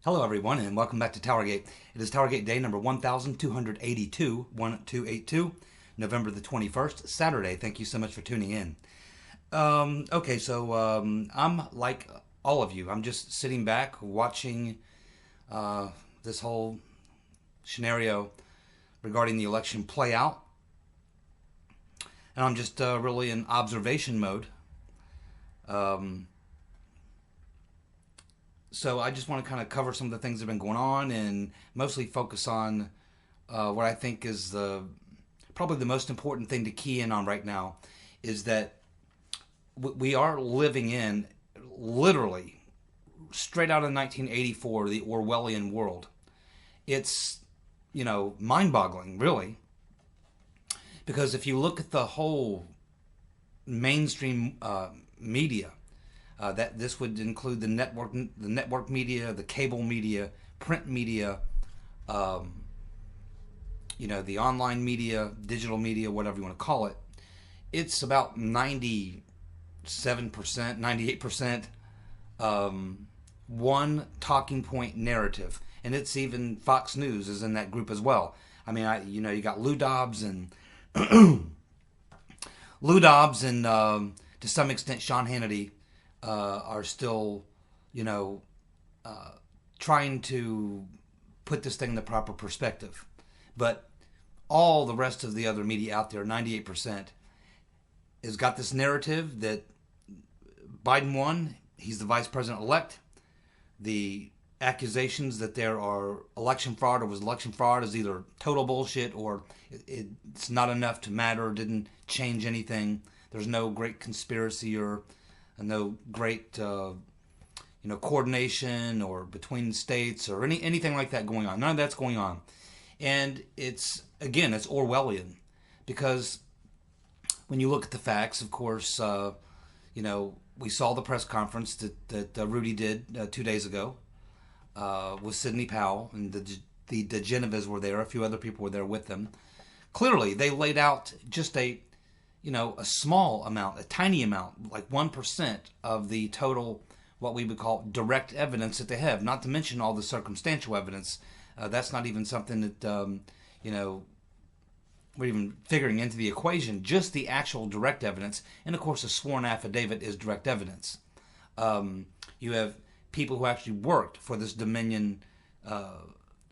Hello everyone and welcome back to TowerGate. It is TowerGate day number 1282, November the 21st, Saturday. Thank you so much for tuning in. I'm like all of you. I'm just sitting back watching this whole scenario regarding the election play out. And I'm just really in observation mode. So I just want to kind of cover some of the things that have been going on and mostly focus on what I think is probably the most important thing to key in on right now is that we are living in literally straight out of 1984, the Orwellian world. It's, mind-boggling, really, because if you look at the whole mainstream media, that this would include the network media, the cable media, print media, the online media, digital media, whatever you want to call it. It's about 97%, 98% one talking point narrative, and it's even Fox News is in that group as well. I mean, you got Lou Dobbs and to some extent Sean Hannity. Are still, trying to put this thing in the proper perspective. But all the rest of the other media out there, 98%, has got this narrative that Biden won, he's the vice president-elect. The accusations that there are election fraud or was election fraud is either total bullshit or it's not enough to matter, didn't change anything. There's no great conspiracy or no great, coordination or between states or anything like that going on. None of that's going on. And it's Orwellian because when you look at the facts, of course, we saw the press conference that Rudy did 2 days ago with Sidney Powell, and the DeGeneres were there. A few other people were there with them. Clearly, they laid out just a small amount, a tiny amount, like 1% of the total, what we would call direct evidence that they have, not to mention all the circumstantial evidence. That's not even something that, we're even figuring into the equation, just the actual direct evidence. And of course, a sworn affidavit is direct evidence. You have people who actually worked for this Dominion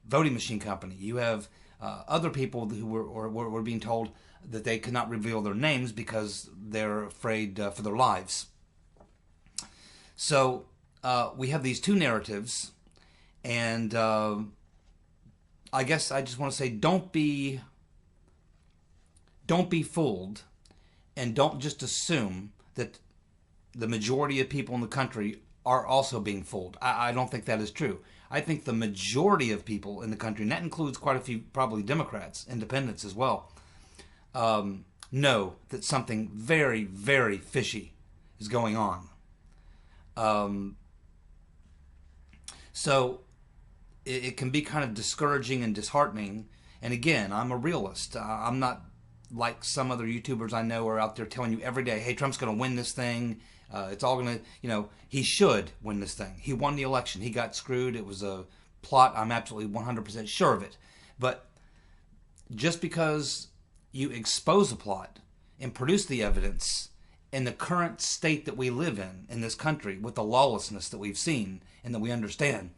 voting machine company. You have other people who were being told that they could not reveal their names because they're afraid for their lives. So we have these two narratives, and I guess I just want to say don't be fooled, and don't just assume that the majority of people in the country are also being fooled. I don't think that is true. I think the majority of people in the country, and that includes quite a few probably Democrats, independents as well, know that something very, very fishy is going on. So it can be kind of discouraging and disheartening. And again, I'm a realist. I'm not like some other YouTubers I know are out there telling you every day, hey, Trump's going to win this thing. It's all going to, he should win this thing. He won the election. He got screwed. It was a plot. I'm absolutely 100% sure of it. But just because you expose a plot and produce the evidence in the current state that we live in this country, with the lawlessness that we've seen and that we understand,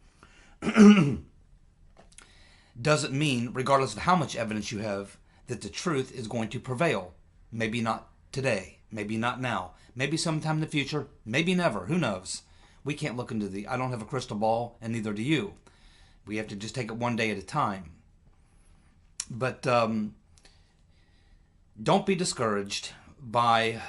doesn't mean, regardless of how much evidence you have, that the truth is going to prevail. Maybe not today, maybe not now, maybe sometime in the future, maybe never, who knows? We can't look into I don't have a crystal ball, and neither do you. We have to just take it one day at a time. But don't be discouraged by,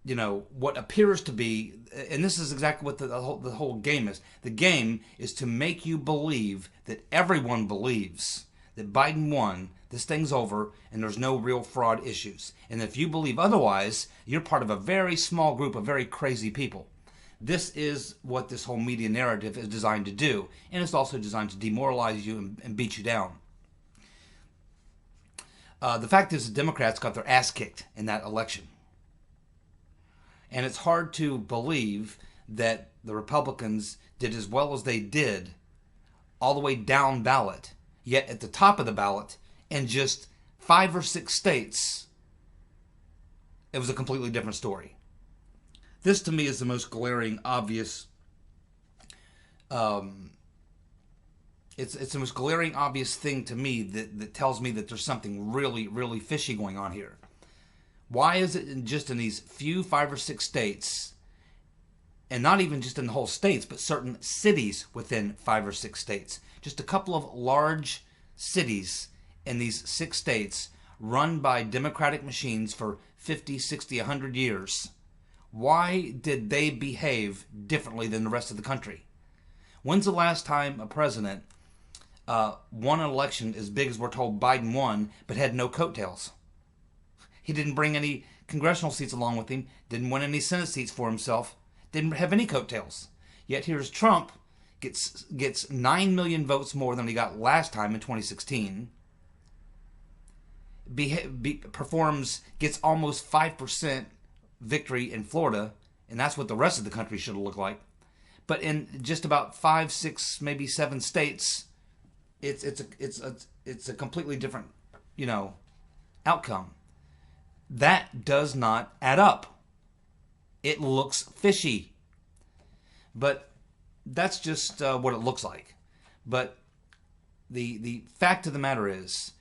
what appears to be, and this is exactly what the whole game is. The game is to make you believe that everyone believes that Biden won, this thing's over, and there's no real fraud issues. And if you believe otherwise, you're part of a very small group of very crazy people. This is what this whole media narrative is designed to do. And it's also designed to demoralize you and beat you down. The fact is the Democrats got their ass kicked in that election. And it's hard to believe that the Republicans did as well as they did all the way down ballot, yet at the top of the ballot, in just 5 or 6 states, it was a completely different story. This, to me, is the most glaring, obvious. It's the most glaring, obvious thing to me that tells me that there's something really, really fishy going on here. Why is it just in these few 5 or 6 states, and not even just in the whole states, but certain cities within 5 or 6 states, just a couple of large cities in these 6 states run by Democratic machines for 50, 60, 100 years, why did they behave differently than the rest of the country? When's the last time a president won an election as big as we're told Biden won, but had no coattails? He didn't bring any congressional seats along with him, didn't win any Senate seats for himself, didn't have any coattails. Yet here's Trump, gets 9 million votes more than he got last time in 2016, gets almost 5% victory in Florida, and that's what the rest of the country should look like. But in just about 5, 6, maybe 7 states, it's a completely different, outcome. That does not add up. It looks fishy. But that's just what it looks like. But the fact of the matter is,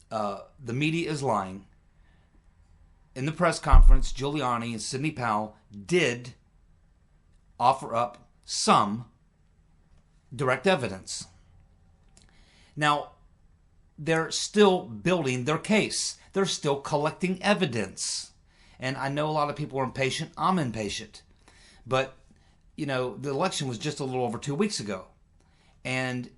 the media is lying. In the press conference, Giuliani and Sidney Powell did offer up some direct evidence. Now, they're still building their case. They're still collecting evidence. And I know a lot of people are impatient. I'm impatient. But, the election was just a little over 2 weeks ago. And,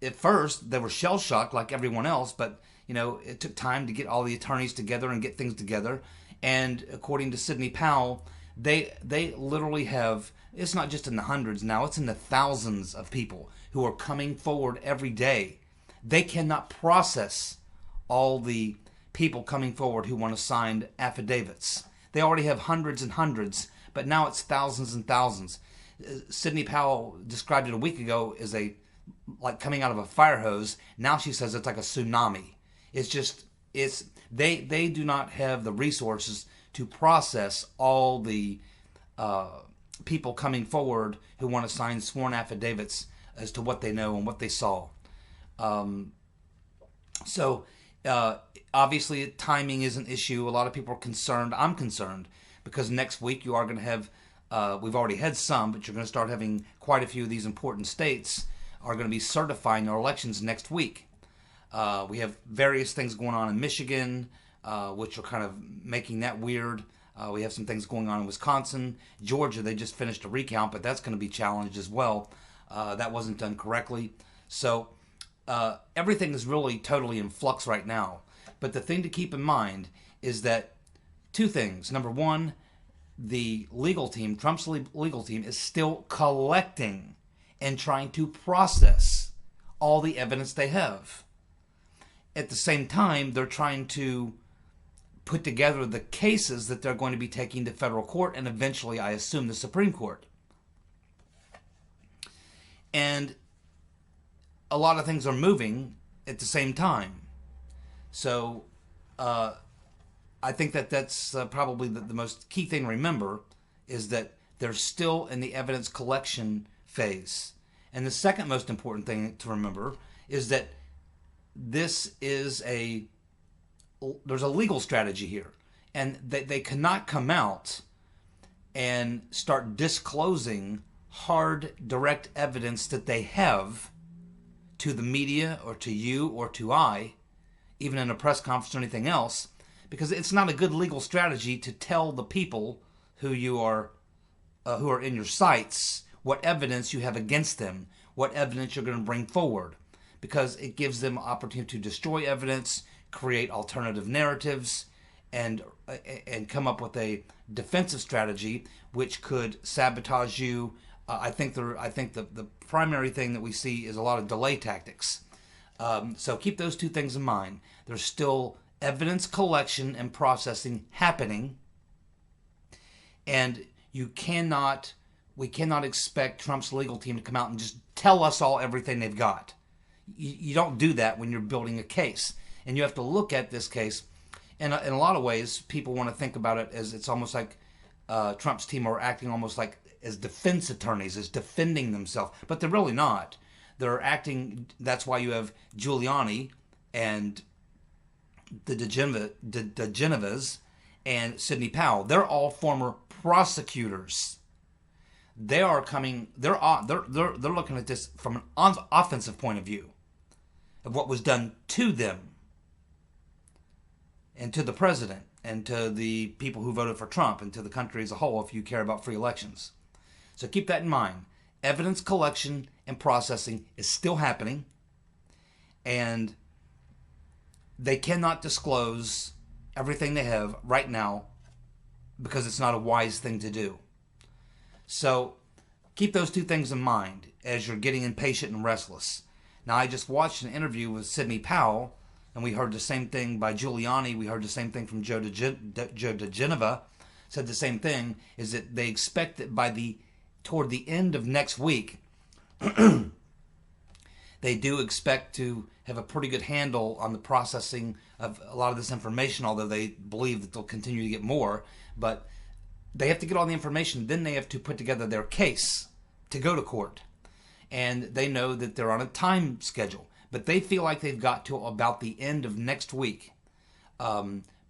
at first they were shell-shocked like everyone else, but, it took time to get all the attorneys together and get things together. And according to Sidney Powell, they literally have, it's not just in the hundreds now, it's in the thousands of people who are coming forward every day. They cannot process all the people coming forward who want to sign affidavits. They already have hundreds and hundreds, but now it's thousands and thousands. Sidney Powell described it a week ago as like coming out of a fire hose. Now she says it's like a tsunami. They do not have the resources to process all the people coming forward who want to sign sworn affidavits as to what they know and what they saw. Obviously, timing is an issue. A lot of people are concerned. I'm concerned because next week you are going to have, we've already had some, but you're going to start having quite a few of these important states are going to be certifying their elections next week. We have various things going on in Michigan, which are kind of making that weird. We have some things going on in Wisconsin. Georgia, they just finished a recount, but that's going to be challenged as well. That wasn't done correctly. So everything is really totally in flux right now. But the thing to keep in mind is that 2 things. Number one, the legal team, Trump's legal team, is still collecting and trying to process all the evidence they have. At the same time, they're trying to put together the cases that they're going to be taking to federal court and eventually, I assume, the Supreme Court. And a lot of things are moving at the same time. So I think that's probably the most key thing to remember is that they're still in the evidence collection phase. And the second most important thing to remember is that there's a legal strategy here. And they cannot come out and start disclosing hard, direct evidence that they have to the media or to you or to I, even in a press conference or anything else, because it's not a good legal strategy to tell the people who are in your sights what evidence you have against them, what evidence you're going to bring forward, because it gives them opportunity to destroy evidence, create alternative narratives, and come up with a defensive strategy which could sabotage you. I think the primary thing that we see is a lot of delay tactics. So keep those 2 things in mind. There's still evidence collection and processing happening, and we cannot expect Trump's legal team to come out and just tell us all everything they've got. You don't do that when you're building a case. And you have to look at this case. And in a lot of ways, people want to think about it as it's almost like Trump's team are acting almost like as defense attorneys, as defending themselves. But they're really not. They're acting, that's why you have Giuliani and the DeGeneres and Sidney Powell. They're all former prosecutors. They are coming, they're looking at this from an offensive point of view of what was done to them and to the president and to the people who voted for Trump and to the country as a whole if you care about free elections. So keep that in mind. Evidence collection and processing is still happening, and they cannot disclose everything they have right now because it's not a wise thing to do. So keep those two things in mind as you're getting impatient and restless. Now, I just watched an interview with Sidney Powell, and we heard the same thing by Giuliani. We heard the same thing from Joe DeGeneva. Said the same thing, is that they expect that toward the end of next week, they do expect to have a pretty good handle on the processing of a lot of this information, although they believe that they'll continue to get more. But they have to get all the information, then they have to put together their case to go to court. And they know that they're on a time schedule. But they feel like they've got to about the end of next week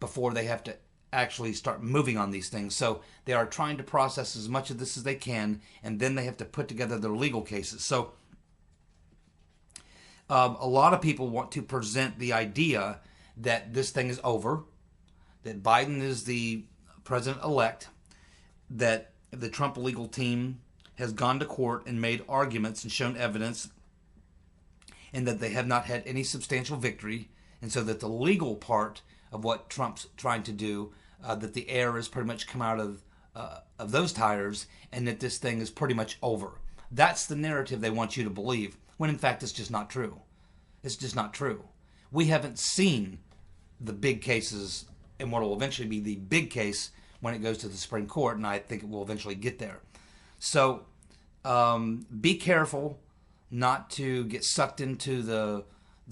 before they have to actually start moving on these things. So they are trying to process as much of this as they can, and then they have to put together their legal cases. So a lot of people want to present the idea that this thing is over, that Biden is the president-elect, that the Trump legal team has gone to court and made arguments and shown evidence, and that they have not had any substantial victory, and so that the legal part of what Trump's trying to do, that the air has pretty much come out of those tires, and that this thing is pretty much over. That's the narrative they want you to believe, when in fact it's just not true. It's just not true. We haven't seen the big cases, and what will eventually be the big case when it goes to the Supreme Court, and I think it will eventually get there. So be careful not to get sucked into the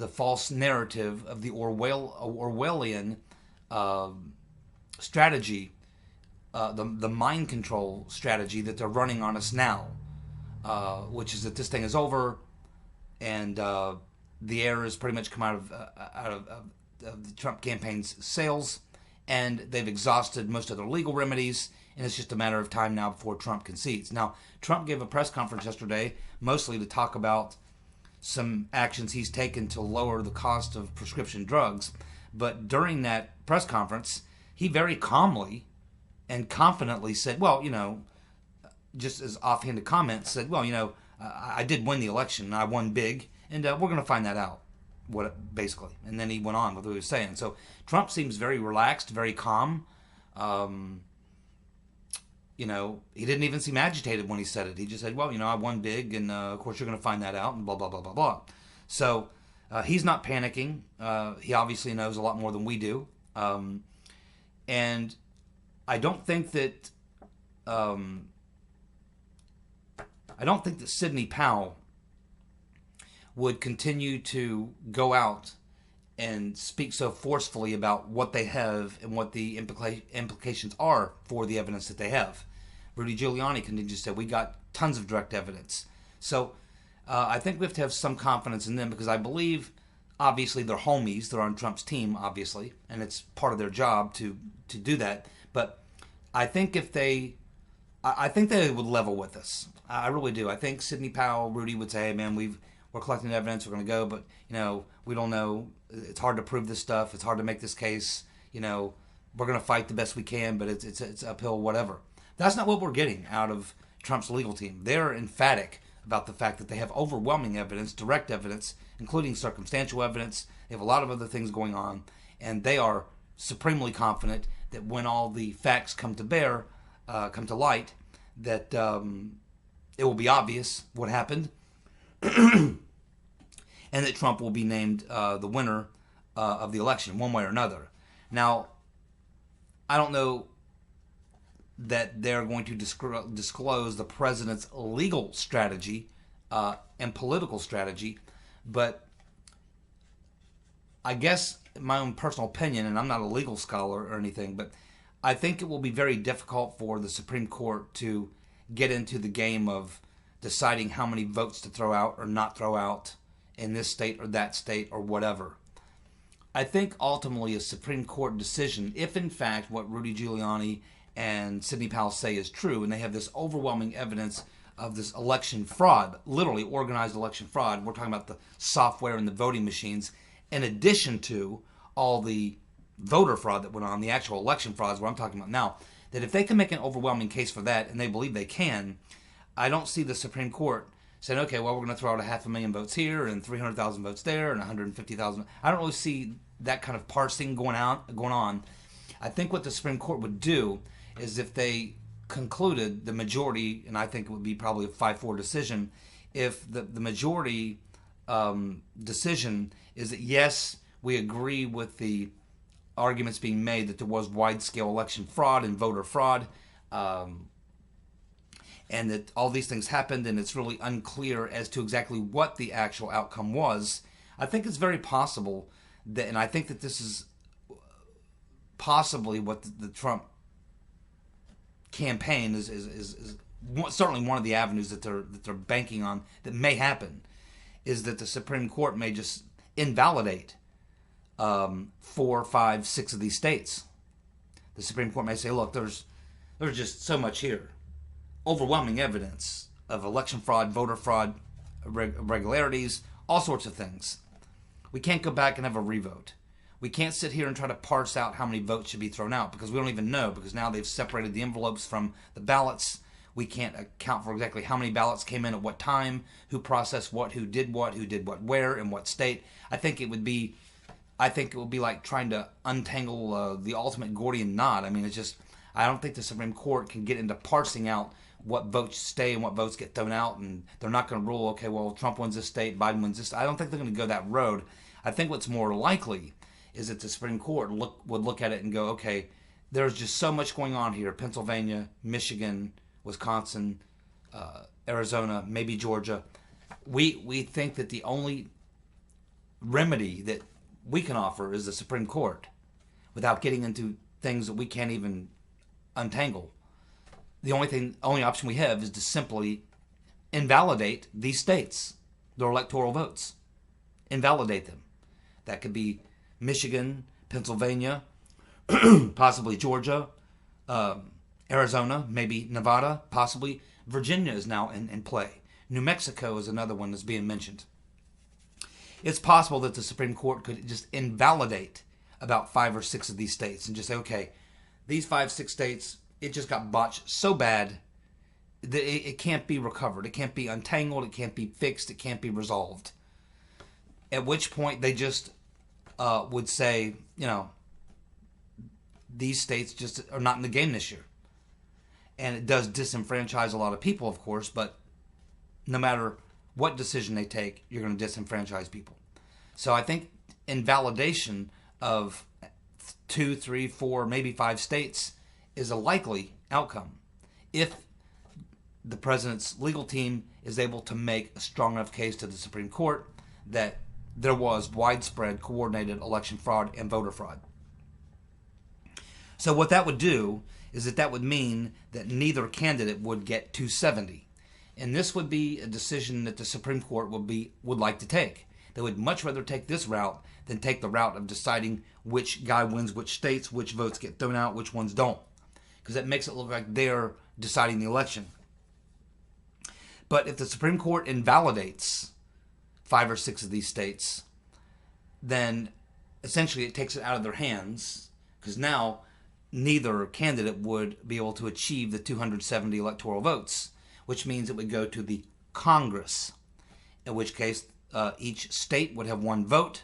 false narrative of the Orwellian strategy, the mind control strategy that they're running on us now, which is that this thing is over, and the air has pretty much come out of the Trump campaign's sails, and they've exhausted most of their legal remedies, and it's just a matter of time now before Trump concedes. Now, Trump gave a press conference yesterday, mostly to talk about some actions he's taken to lower the cost of prescription drugs. But during that press conference, he very calmly and confidently said, well, just as offhanded comments, said, well, I did win the election, and I won big, and we're going to find that out, basically. And then he went on with what he was saying. So Trump seems very relaxed, very calm. He didn't even seem agitated when he said it. He just said, well, I won big, and of course you're going to find that out, and blah, blah, blah, blah, blah. So he's not panicking. He obviously knows a lot more than we do. And I don't think that Sidney Powell would continue to go out and speak so forcefully about what they have and what the implications are for the evidence that they have. Rudy Giuliani continued to say, we got tons of direct evidence. So I think we have to have some confidence in them, because I believe, obviously, they're homies. They're on Trump's team, obviously, and it's part of their job to do that. But I think I think they would level with us. I really do. I think Sidney Powell, Rudy would say, hey, man, we're collecting evidence, we're going to go, but, we don't know. It's hard to prove this stuff. It's hard to make this case. We're going to fight the best we can, but it's uphill, whatever. That's not what we're getting out of Trump's legal team. They're emphatic about the fact that they have overwhelming evidence, direct evidence, including circumstantial evidence. They have a lot of other things going on, and they are supremely confident that when all the facts come to light, that it will be obvious what happened, and that Trump will be named the winner of the election, one way or another. Now, I don't know that they're going to disclose the president's legal strategy and political strategy. But I guess my own personal opinion, and I'm not a legal scholar or anything, but I think it will be very difficult for the Supreme Court to get into the game of deciding how many votes to throw out or not throw out in this state or that state or whatever. I think ultimately a Supreme Court decision, if in fact what Rudy Giuliani and Sidney Powell say is true, and they have this overwhelming evidence of this election fraud, literally organized election fraud. We're talking about the software and the voting machines, in addition to all the voter fraud that went on, the actual election fraud is what I'm talking about now. That if they can make an overwhelming case for that, and they believe they can, I don't see the Supreme Court saying, okay, well, we're going to throw out 500,000 votes here and 300,000 votes there and 150,000. I don't really see that kind of parsing going on. I think what the Supreme Court would do is if they concluded the majority, and I think it would be probably a 5-4 decision, if the majority decision is that yes, we agree with the arguments being made that there was wide-scale election fraud and voter fraud, and that all these things happened, and it's really unclear as to exactly what the actual outcome was. I think it's very possible that, and I think that this is possibly what the Trump campaign is certainly one of the avenues that they're banking on that may happen, is that the Supreme Court may just invalidate 4, 5, 6 of these states. The Supreme Court may say, look, there's just so much here, overwhelming evidence of election fraud, voter fraud, irregularities, all sorts of things. We can't go back and have a revote. We can't sit here and try to parse out how many votes should be thrown out because we don't even know, because now they've separated the envelopes from the ballots. We can't account for exactly how many ballots came in at what time, who processed what, who did what where, in what state. I think it would be like trying to untangle the ultimate Gordian knot. I mean, I don't think the Supreme Court can get into parsing out what votes stay and what votes get thrown out, and they're not going to rule, okay, well, Trump wins this state, Biden wins this. I don't think they're going to go that road. I think what's more likely is that the Supreme Court would look at it and go, okay, there's just so much going on here. Pennsylvania, Michigan, Wisconsin, Arizona, maybe Georgia. We think that the only remedy that we can offer is the Supreme Court without getting into things that we can't even untangle. The only option we have is to simply invalidate these states, their electoral votes. Invalidate them. That could be Michigan, Pennsylvania, possibly Georgia, Arizona, maybe Nevada, possibly Virginia is now in play. New Mexico is another one that's being mentioned. It's possible that the Supreme Court could just invalidate about 5 or 6 of these states and just say, okay, these 5, 6 states, it just got botched so bad that it can't be recovered. It can't be untangled. It can't be fixed. It can't be resolved. At which point they just would say, these states just are not in the game this year. And it does disenfranchise a lot of people, of course, but no matter what decision they take, you're going to disenfranchise people. So I think invalidation of 2, 3, 4, maybe 5 states is a likely outcome if the president's legal team is able to make a strong enough case to the Supreme Court that there was widespread coordinated election fraud and voter fraud. So what that would do is that would mean that neither candidate would get 270. And this would be a decision that the Supreme Court would like to take. They would much rather take this route than take the route of deciding which guy wins which states, which votes get thrown out, which ones don't. Because that makes it look like they're deciding the election. But if the Supreme Court invalidates 5 or 6 of these states, then essentially it takes it out of their hands, because now neither candidate would be able to achieve the 270 electoral votes, which means it would go to the Congress, in which case each state would have 1 vote,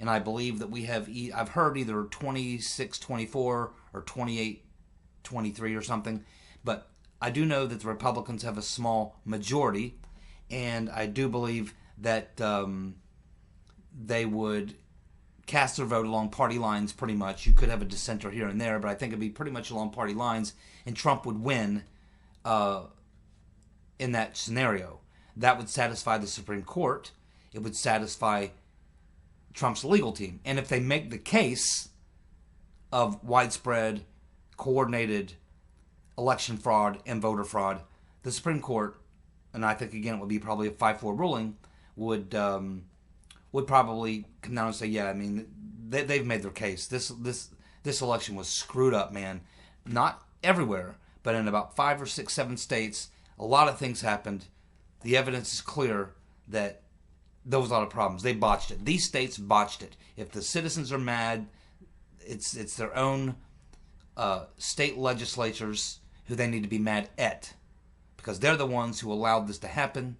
and I believe that we have, I've heard either 26-24 or 28-23 or something, but I do know that the Republicans have a small majority, and I do believe that they would cast their vote along party lines pretty much. You could have a dissenter here and there, but I think it'd be pretty much along party lines, and Trump would win in that scenario. That would satisfy the Supreme Court. It would satisfy Trump's legal team. And if they make the case of widespread, coordinated election fraud and voter fraud, the Supreme Court, and I think again it would be probably a 5-4 ruling, would probably come down and say, yeah, I mean, they've made their case. This election was screwed up, man. Not everywhere, but in about 5 or 6, 7 states, a lot of things happened. The evidence is clear that there was a lot of problems. They botched it. These states botched it. If the citizens are mad, it's their own state legislatures who they need to be mad at, because they're the ones who allowed this to happen,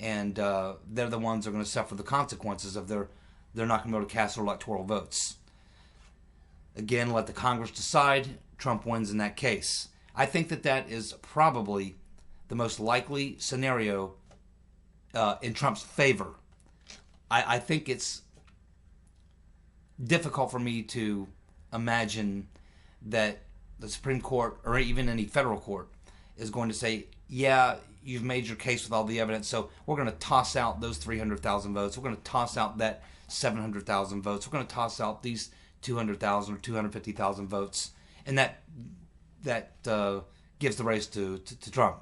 and they're the ones who are going to suffer the consequences of they're not going to be able to cast their electoral votes. Again, let the Congress decide. Trump wins in that case. I think that is probably the most likely scenario in Trump's favor. I think it's difficult for me to imagine that the Supreme Court or even any federal court is going to say, yeah, you've made your case with all the evidence, so we're going to toss out those 300,000 votes. We're going to toss out that 700,000 votes. We're going to toss out these 200,000 or 250,000 votes, and that gives the race to Trump.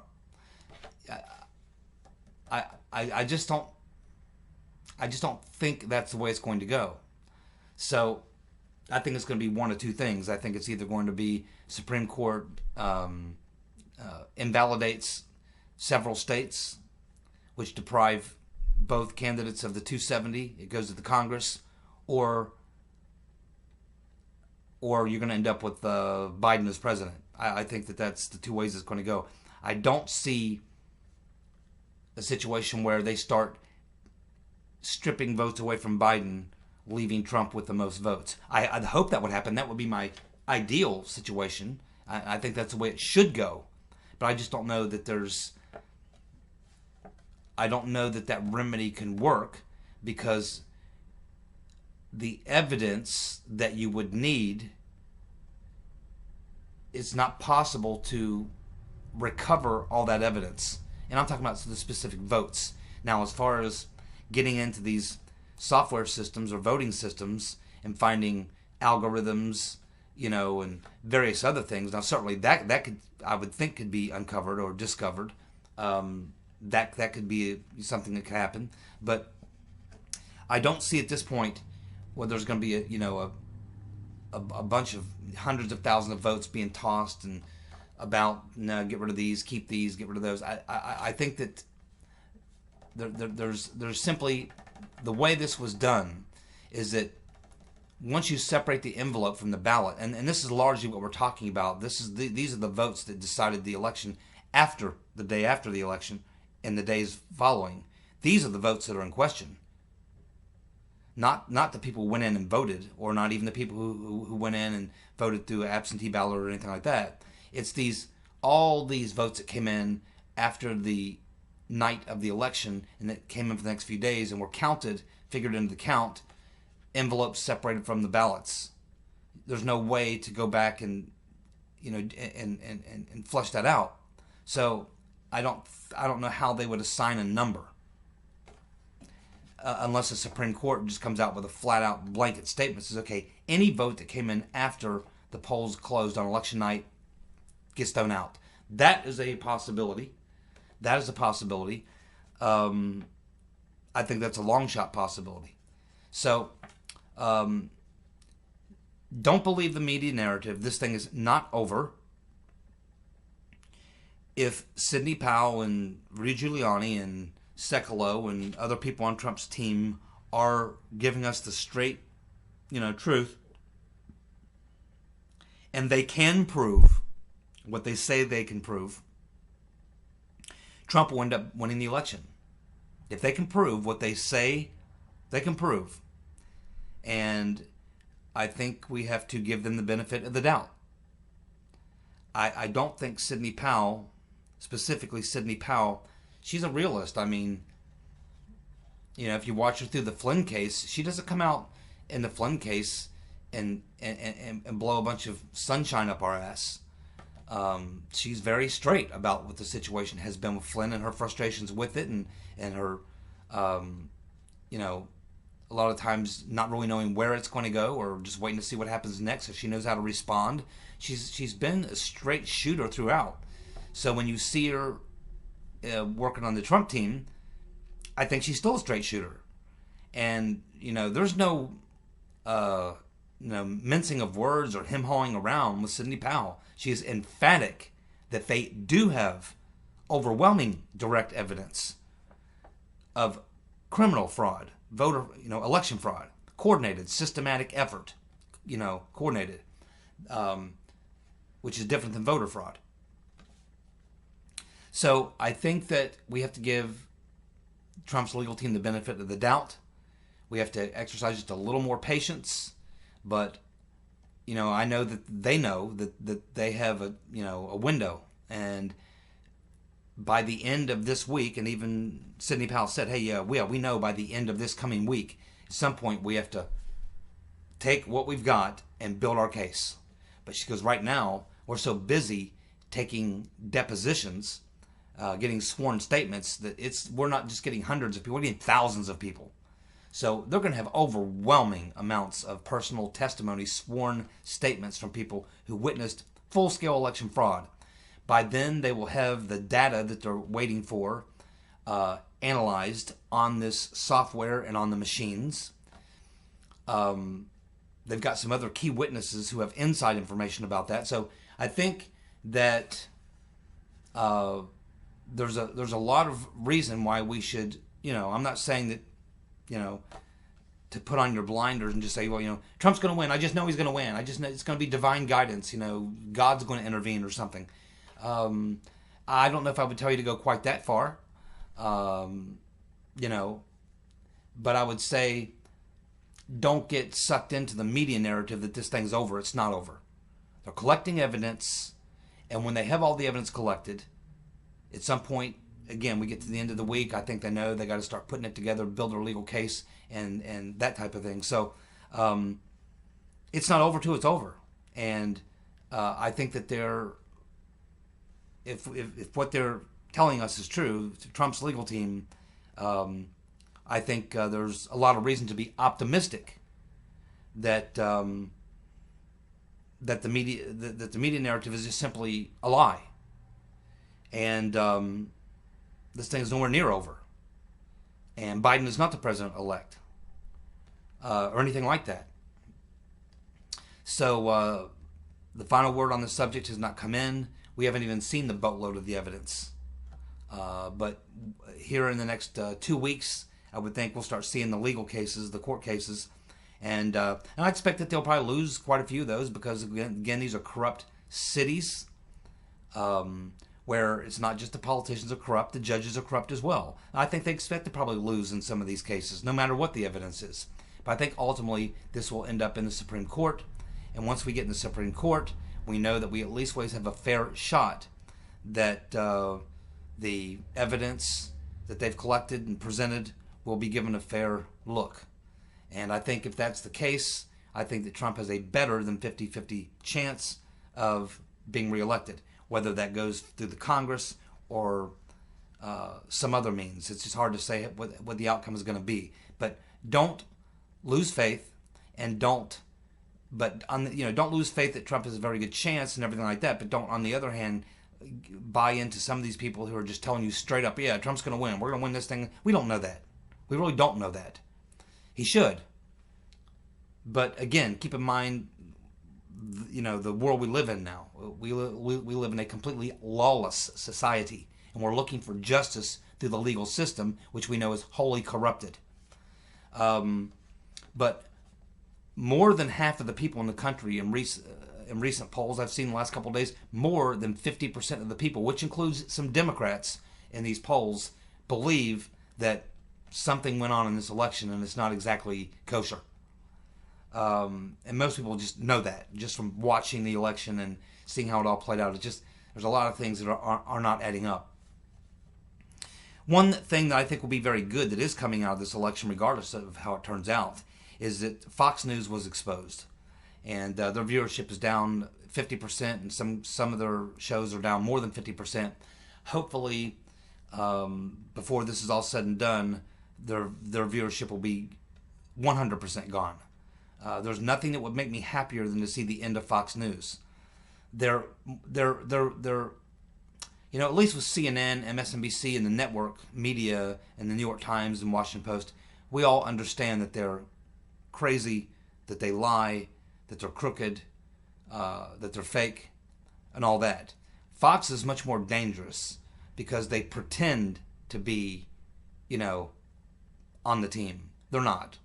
I just don't think that's the way it's going to go. So I think it's going to be one of two things. I think it's either going to be Supreme Court invalidates several states, which deprive both candidates of the 270. It goes to the Congress, or you're going to end up with Biden as president. I think that's the two ways it's going to go. I don't see a situation where they start stripping votes away from Biden, leaving Trump with the most votes. I'd hope that would happen. That would be my ideal situation. I think that's the way it should go. But I just don't know that that remedy can work, because the evidence that you would need, it's not possible to recover all that evidence. And I'm talking about the specific votes. Now, as far as getting into these software systems or voting systems and finding algorithms, and various other things. Now, certainly that could, I would think, could be uncovered or discovered. That could be something that could happen. But I don't see at this point where there's going to be a bunch of hundreds of thousands of votes being tossed and about, no, get rid of these, keep these, get rid of those. I think that there's simply, the way this was done is that once you separate the envelope from the ballot, and this is largely what we're talking about, these are the votes that decided the election after the day after the election and the days following. These are the votes that are in question. Not the people who went in and voted, or not even the people who went in and voted through an absentee ballot or anything like that. It's all these votes that came in after the night of the election and that came in for the next few days and were counted, figured into the count, envelopes separated from the ballots. There's no way to go back and and flush that out. So I don't know how they would assign a number. Unless the Supreme Court just comes out with a flat-out blanket statement, says, okay, any vote that came in after the polls closed on election night gets thrown out. That is a possibility. That is a possibility. I think that's a long shot possibility. So, don't believe the media narrative. This thing is not over. If Sidney Powell and Rudy Giuliani and Sekulow and other people on Trump's team are giving us the straight, truth, and they can prove what they say they can prove, Trump will end up winning the election. If they can prove what they say they can prove. And I think we have to give them the benefit of the doubt. I don't think Sidney Powell, specifically Sidney Powell, she's a realist. I mean, if you watch her through the Flynn case, she doesn't come out in the Flynn case and blow a bunch of sunshine up our ass. She's very straight about what the situation has been with Flynn and her frustrations with it, and her, you know, a lot of times not really knowing where it's going to go or just waiting to see what happens next. If she knows how to respond, she's been a straight shooter throughout. So when you see her working on the Trump team, I think she's still a straight shooter. And there's no mincing of words or him-hawing around with Sidney Powell. She is emphatic that they do have overwhelming direct evidence of criminal fraud, election fraud, coordinated, systematic effort, coordinated, which is different than voter fraud. So I think that we have to give Trump's legal team the benefit of the doubt. We have to exercise just a little more patience, but I know that they know that they have a window, and by the end of this week, and even Sidney Powell said, hey, we know by the end of this coming week, at some point we have to take what we've got and build our case. But she goes, right now we're so busy taking depositions, getting sworn statements, that we're not just getting hundreds of people, we're getting thousands of people. So they're going to have overwhelming amounts of personal testimony, sworn statements from people who witnessed full-scale election fraud. By then, they will have the data that they're waiting for analyzed on this software and on the machines. They've got some other key witnesses who have inside information about that. So I think that there's a lot of reason why we should, I'm not saying that, to put on your blinders and just say, well, Trump's going to win. I just know he's going to win. I just know it's going to be divine guidance. God's going to intervene or something. I don't know if I would tell you to go quite that far. But I would say don't get sucked into the media narrative that this thing's over. It's not over. They're collecting evidence, and when they have all the evidence collected, at some point, again, we get to the end of the week, I think they know they got to start putting it together, build their legal case, and that type of thing. So it's not over till it's over. And I think that if what they're telling us is true, Trump's legal team, I think there's a lot of reason to be optimistic that the media narrative is just simply a lie, and this thing is nowhere near over, and Biden is not the president-elect or anything like that. So the final word on the subject has not come in. We haven't even seen the boatload of the evidence. But here in the next 2 weeks, I would think we'll start seeing the legal cases, the court cases. And I expect that they'll probably lose quite a few of those because, again, these are corrupt cities where it's not just the politicians are corrupt, the judges are corrupt as well. I think they expect to probably lose in some of these cases, no matter what the evidence is. But I think ultimately this will end up in the Supreme Court. And once we get in the Supreme Court, we know that we at least always have a fair shot that the evidence that they've collected and presented will be given a fair look. And I think if that's the case, I think that Trump has a better than 50-50 chance of being reelected, whether that goes through the Congress or some other means. It's just hard to say what the outcome is going to be. But don't lose faith, and don't lose faith that Trump has a very good chance and everything like that. But don't, on the other hand, buy into some of these people who are just telling you straight up, yeah, Trump's going to win. We're going to win this thing. We don't know that. We really don't know that. He should. But again, keep in mind, the world we live in now. We live in a completely lawless society, and we're looking for justice through the legal system, which we know is wholly corrupted. But more than half of the people in the country in recent polls I've seen the last couple of days, more than 50% of the people, which includes some Democrats in these polls, believe that something went on in this election and it's not exactly kosher. And most people just know that, just from watching the election and seeing how it all played out. It's just, there's a lot of things that are not adding up. One thing that I think will be very good that is coming out of this election, regardless of how it turns out, is that Fox News was exposed, and their viewership is down 50%, and some of their shows are down more than 50%. Hopefully, before this is all said and done, their viewership will be 100% gone. There's nothing that would make me happier than to see the end of Fox News. They're at least with CNN, MSNBC, and the network media, and the New York Times and Washington Post, we all understand that they're crazy, that they lie, that they're crooked, that they're fake, and all that. Fox is much more dangerous because they pretend to be, on the team. They're not.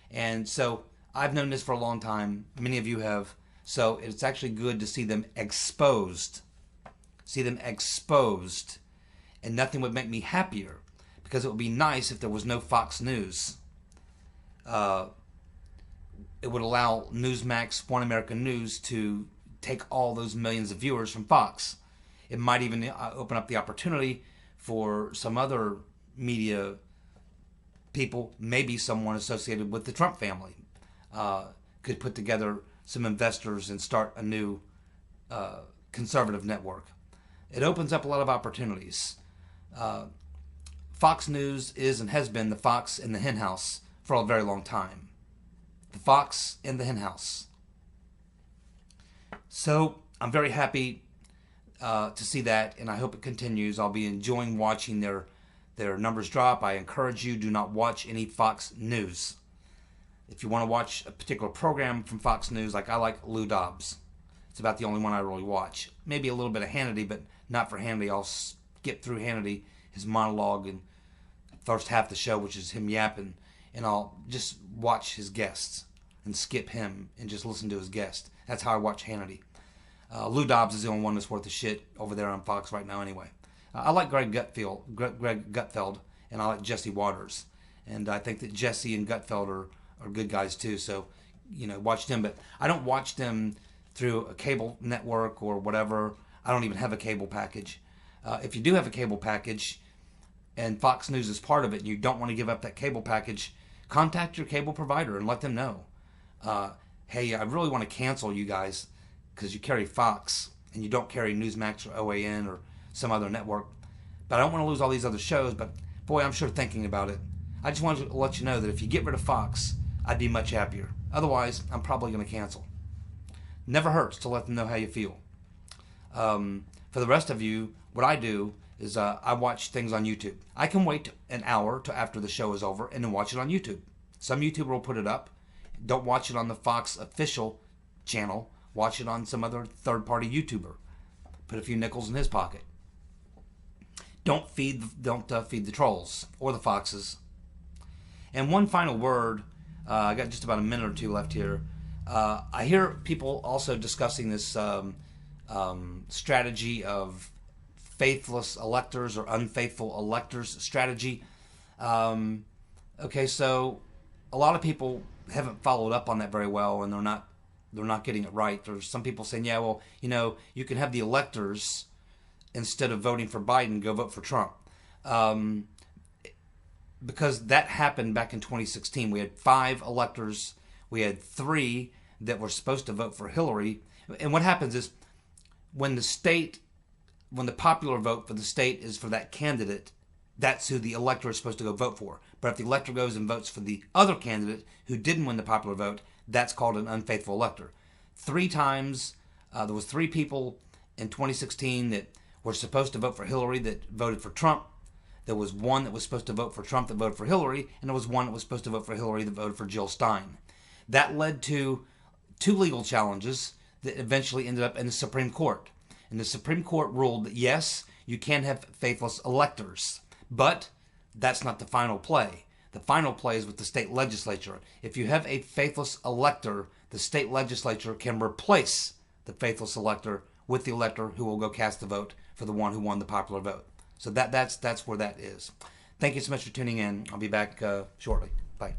And so I've known this for a long time. Many of you have. So it's actually good to see them exposed. And nothing would make me happier, because it would be nice if there was no Fox News. It would allow Newsmax, One American News to take all those millions of viewers from Fox. It might even open up the opportunity for some other media people, maybe someone associated with the Trump family, could put together some investors and start a new conservative network. It opens up a lot of opportunities. Fox News is and has been the fox in the henhouse for a very long time. The fox in the henhouse. So I'm very happy to see that, and I hope it continues. I'll be enjoying watching their numbers drop. I encourage you, do not watch any Fox News. If you want to watch a particular program from Fox News, like I like Lou Dobbs. It's about the only one I really watch. Maybe a little bit of Hannity, but not for Hannity. I'll skip through Hannity, his monologue, and first half of the show, which is him yapping, and I'll just watch his guests and skip him and just listen to his guest. That's how I watch Hannity. Lou Dobbs is the only one that's worth the shit over there on Fox right now anyway. I like Greg Gutfeld, and I like Jesse Waters. And I think that Jesse and Gutfeld are good guys too, so, watch them. But I don't watch them through a cable network or whatever. I don't even have a cable package. If you do have a cable package and Fox News is part of it and you don't want to give up that cable package, contact your cable provider and let them know. Hey, I really want to cancel you guys because you carry Fox and you don't carry Newsmax or OAN or some other network. But I don't want to lose all these other shows, but boy, I'm sure thinking about it. I just wanted to let you know that if you get rid of Fox, I'd be much happier. Otherwise, I'm probably going to cancel. Never hurts to let them know how you feel. For the rest of you, what I do is I watch things on YouTube. I can wait an hour to after the show is over and then watch it on YouTube. Some YouTuber will put it up. Don't watch it on the Fox official channel. Watch it on some other third-party YouTuber. Put a few nickels in his pocket. Don't feed the trolls or the foxes. And one final word. I got just about a minute or two left here. I hear people also discussing this strategy of faithless electors or unfaithful electors strategy. Okay, so a lot of people haven't followed up on that very well, and they're not getting it right. There's some people saying, yeah, well, you can have the electors, instead of voting for Biden, go vote for Trump. Because that happened back in 2016. We had 5 electors. We had 3 that were supposed to vote for Hillary. And what happens is when the popular vote for the state is for that candidate, that's who the elector is supposed to go vote for. But if the elector goes and votes for the other candidate who didn't win the popular vote, that's called an unfaithful elector. 3 times, there was 3 people in 2016 that were supposed to vote for Hillary that voted for Trump. There was 1 that was supposed to vote for Trump that voted for Hillary, and there was 1 that was supposed to vote for Hillary that voted for Jill Stein. That led to 2 legal challenges that eventually ended up in the Supreme Court. And the Supreme Court ruled that yes, you can have faithless electors, but that's not the final play. The final play is with the state legislature. If you have a faithless elector, the state legislature can replace the faithless elector with the elector who will go cast the vote for the one who won the popular vote. So that's where that is. Thank you so much for tuning in. I'll be back shortly. Bye.